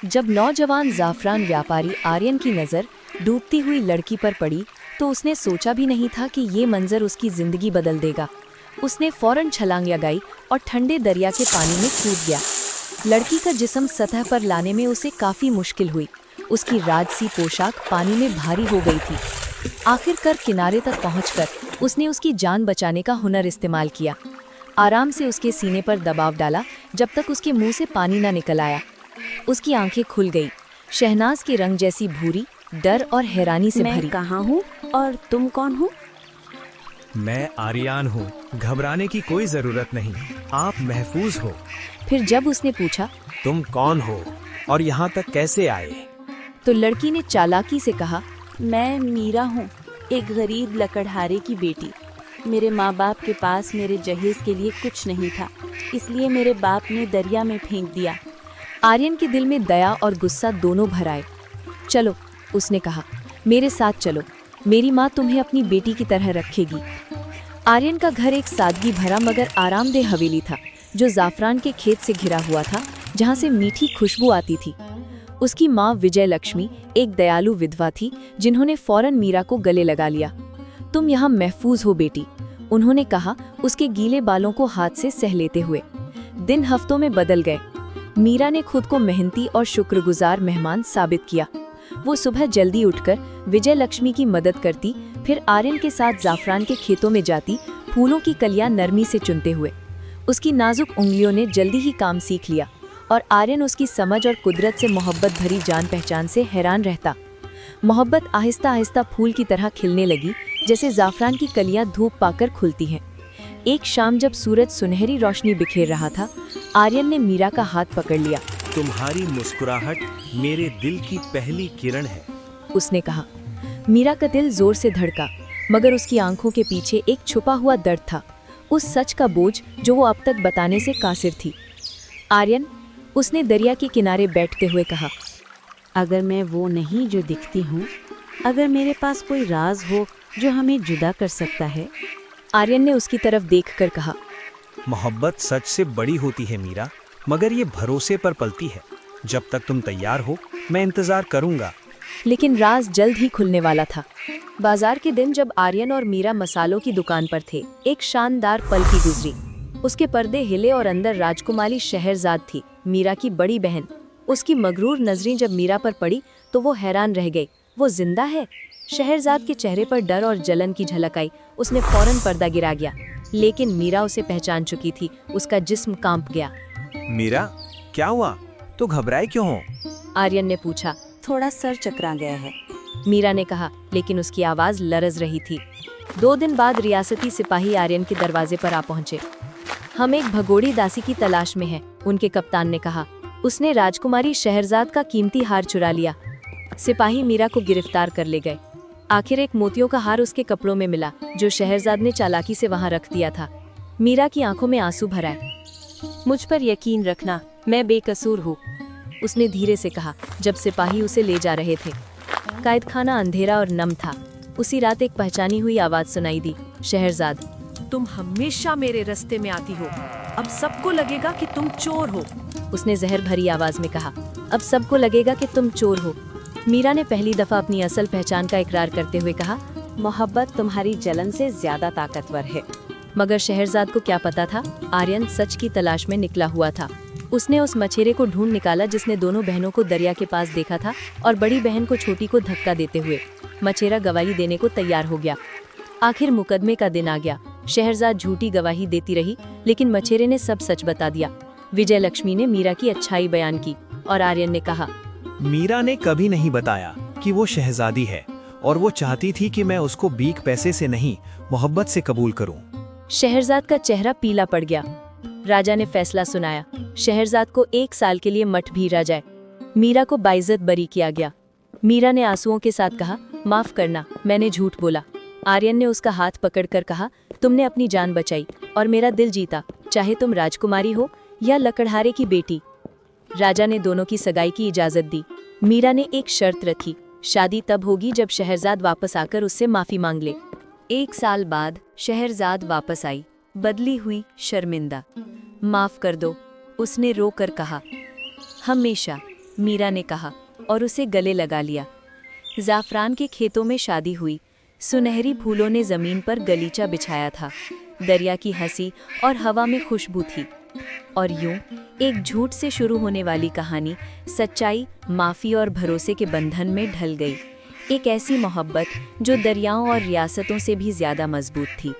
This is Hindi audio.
जब नौजवान ज़ाफ़रान व्यापारी आर्यन की नज़र डूबती हुई लड़की पर पड़ी तो उसने सोचा भी नहीं था कि ये मंजर उसकी ज़िंदगी बदल देगा। उसने फौरन छलांग लगाई और ठंडे दरिया के पानी में कूद गया। लड़की का जिस्म सतह पर लाने में उसे काफ़ी मुश्किल हुई। उसकी राजसी पोशाक पानी में भारी हो गई थी। आखिरकार किनारे तक पहुंचकर उसने उसकी जान बचाने का हुनर इस्तेमाल किया। आराम से उसके सीने पर दबाव डाला जब तक उसके मुंह से पानी न निकल आया। उसकी आंखें खुल गई, शहनाज के रंग जैसी भूरी, डर और हैरानी से भरी। मैं कहाँ हूँ और तुम कौन हो? मैं आर्यन हूँ, घबराने की कोई जरूरत नहीं, आप महफूज हो। फिर जब उसने पूछा तुम कौन हो और यहाँ तक कैसे आए? तो लड़की ने चालाकी से कहा, मैं मीरा हूँ, एक गरीब लकड़हारे की बेटी। मेरे माँ बाप के पास मेरे जहेज के लिए कुछ नहीं था, इसलिए मेरे बाप ने दरिया में फेंक दिया। आर्यन के दिल में दया और गुस्सा दोनों भर आए। चलो, उसने कहा, मेरे साथ चलो, मेरी माँ तुम्हें अपनी बेटी की तरह रखेगी। आर्यन का घर एक सादगी भरा मगर आरामदेह हवेली था, जो ज़ाफ़रान के खेत से घिरा हुआ था, जहाँ से मीठी खुशबू आती थी। उसकी माँ विजय लक्ष्मी एक दयालु विधवा थी, जिन्होंने फौरन मीरा को गले लगा लिया। तुम यहाँ महफूज हो बेटी, उन्होंने कहा, उसके गीले बालों को हाथ से सह लेते हुए। दिन हफ्तों में बदल गए। मीरा ने खुद को मेहनती और शुक्रगुजार मेहमान साबित किया। वो सुबह जल्दी उठकर विजय लक्ष्मी की मदद करती, फिर आर्यन के साथ ज़ाफ़रान के खेतों में जाती, फूलों की कलियां नरमी से चुनते हुए। उसकी नाजुक उंगलियों ने जल्दी ही काम सीख लिया और आर्यन उसकी समझ और कुदरत से मोहब्बत भरी जान पहचान से हैरान रहता। मोहब्बत आहिस्ता आहिस्ता फूल की तरह खिलने लगी, जैसे ज़ाफ़रान की कलियां धूप पाकर खुलती हैं। एक शाम जब सूरज सुनहरी रोशनी बिखेर रहा था, आर्यन ने मीरा का हाथ पकड़ लिया। तुम्हारी मुस्कुराहट मेरे दिल की पहली किरण है, उसने कहा। मीरा का दिल जोर से धड़का, मगर उसकी आंखों के पीछे एक छुपा हुआ दर्द था, उस सच का बोझ जो वो अब तक बताने से कासिर थी। आर्यन, उसने दरिया के किनारे बैठते हुए कहा, अगर मैं वो नहीं जो दिखती हूँ, अगर मेरे पास कोई राज हो जो हमें जुदा कर सकता है। आर्यन ने उसकी तरफ देखकर कहा, मोहब्बत सच से बड़ी होती है मीरा, मगर ये भरोसे पर पलती है। जब तक तुम तैयार हो, मैं इंतजार करूंगा। लेकिन राज जल्द ही खुलने वाला था। बाजार के दिन जब आर्यन और मीरा मसालों की दुकान पर थे, एक शानदार पल की गुजरी। उसके पर्दे हिले और अंदर राजकुमारी शहरजाद थी, मीरा की बड़ी बहन। उसकी मगरूर नजरें जब मीरा पर पड़ी तो वो हैरान रह गई। वो जिंदा है? शहरजाद के चेहरे पर डर और जलन की झलक आई। उसने फौरन पर्दा गिरा गया, लेकिन मीरा उसे पहचान चुकी थी। उसका जिस्म कांप गया। मीरा, क्या हुआ? तो घबराए क्यों हो? आर्यन ने पूछा। थोड़ा सर चकरा गया है, मीरा ने कहा, लेकिन उसकी आवाज लरज रही थी। 2 दिन बाद रियासती सिपाही आर्यन के दरवाजे पर आ पहुंचे। हम एक भगोड़ी दासी की तलाश में हैं, उनके कप्तान ने कहा। उसने राजकुमारी शहरजाद का कीमती हार चुरा लिया। सिपाही मीरा को गिरफ्तार कर ले गए। आखिर एक मोतियों का हार उसके कपड़ों में मिला, जो शहरजाद ने चालाकी से वहां रख दिया था। मीरा की आंखों में आंसू भर आए। मुझ पर यकीन रखना, मैं बेकसूर हूँ, उसने धीरे से कहा जब सिपाही उसे ले जा रहे थे। कैदखाना अंधेरा और नम था। उसी रात एक पहचानी हुई आवाज सुनाई दी, शहरजाद, तुम हमेशा मेरे रास्ते में आती हो, अब सबको लगेगा कि तुम चोर हो, उसने जहर भरी आवाज में कहा। अब सबको लगेगा कि तुम चोर हो। मीरा ने पहली दफा अपनी असल पहचान का इकरार करते हुए कहा, मोहब्बत तुम्हारी जलन से ज्यादा ताकतवर है। मगर शहरजाद को क्या पता था, आर्यन सच की तलाश में निकला हुआ था। उसने उस मछेरे को ढूंढ निकाला जिसने दोनों बहनों को दरिया के पास देखा था, और बड़ी बहन को छोटी को धक्का देते हुए मछेरा गवाही देने को तैयार हो गया। आखिर मुकदमे का दिन आ गया। शहरजाद झूठी गवाही देती रही, लेकिन मछेरे ने सब सच बता दिया। विजय लक्ष्मी ने मीरा की अच्छाई बयान की और आर्यन ने कहा, मीरा ने कभी नहीं बताया कि वो शहजादी है और वो चाहती थी कि मैं उसको बीक पैसे से नहीं, मोहब्बत से कबूल करूं। शहरजाद का चेहरा पीला पड़ गया। राजा ने फैसला सुनाया, शहरजाद को 1 साल के लिए मठ भीरा जाए। मीरा को बाइज्जत बरी किया गया। मीरा ने आंसुओं के साथ कहा, माफ करना, मैंने झूठ बोला। आर्यन ने उसका हाथ पकड़कर कहा, तुमने अपनी जान बचाई और मेरा दिल जीता, चाहे तुम राजकुमारी हो या लकड़हारे की बेटी। राजा ने दोनों की सगाई की इजाजत दी। मीरा ने एक शर्त रखी, शादी तब होगी जब शहरजाद वापस आकर उससे माफी मांग ले। 1 साल बाद शहरजाद वापस आई, बदली हुई, शर्मिंदा। माफ कर दो, उसने रो कर कहा। हमेशा, मीरा ने कहा और उसे गले लगा लिया। ज़ाफ़रान के खेतों में शादी हुई। सुनहरी फूलों ने ज़मीन पर गलीचा बिछाया था। दरिया की हंसी और हवा में खुशबू थी। और यूं एक झूठ से शुरू होने वाली कहानी सच्चाई, माफ़ी और भरोसे के बंधन में ढल गई। एक ऐसी मोहब्बत जो दरियाओं और रियासतों से भी ज़्यादा मजबूत थी।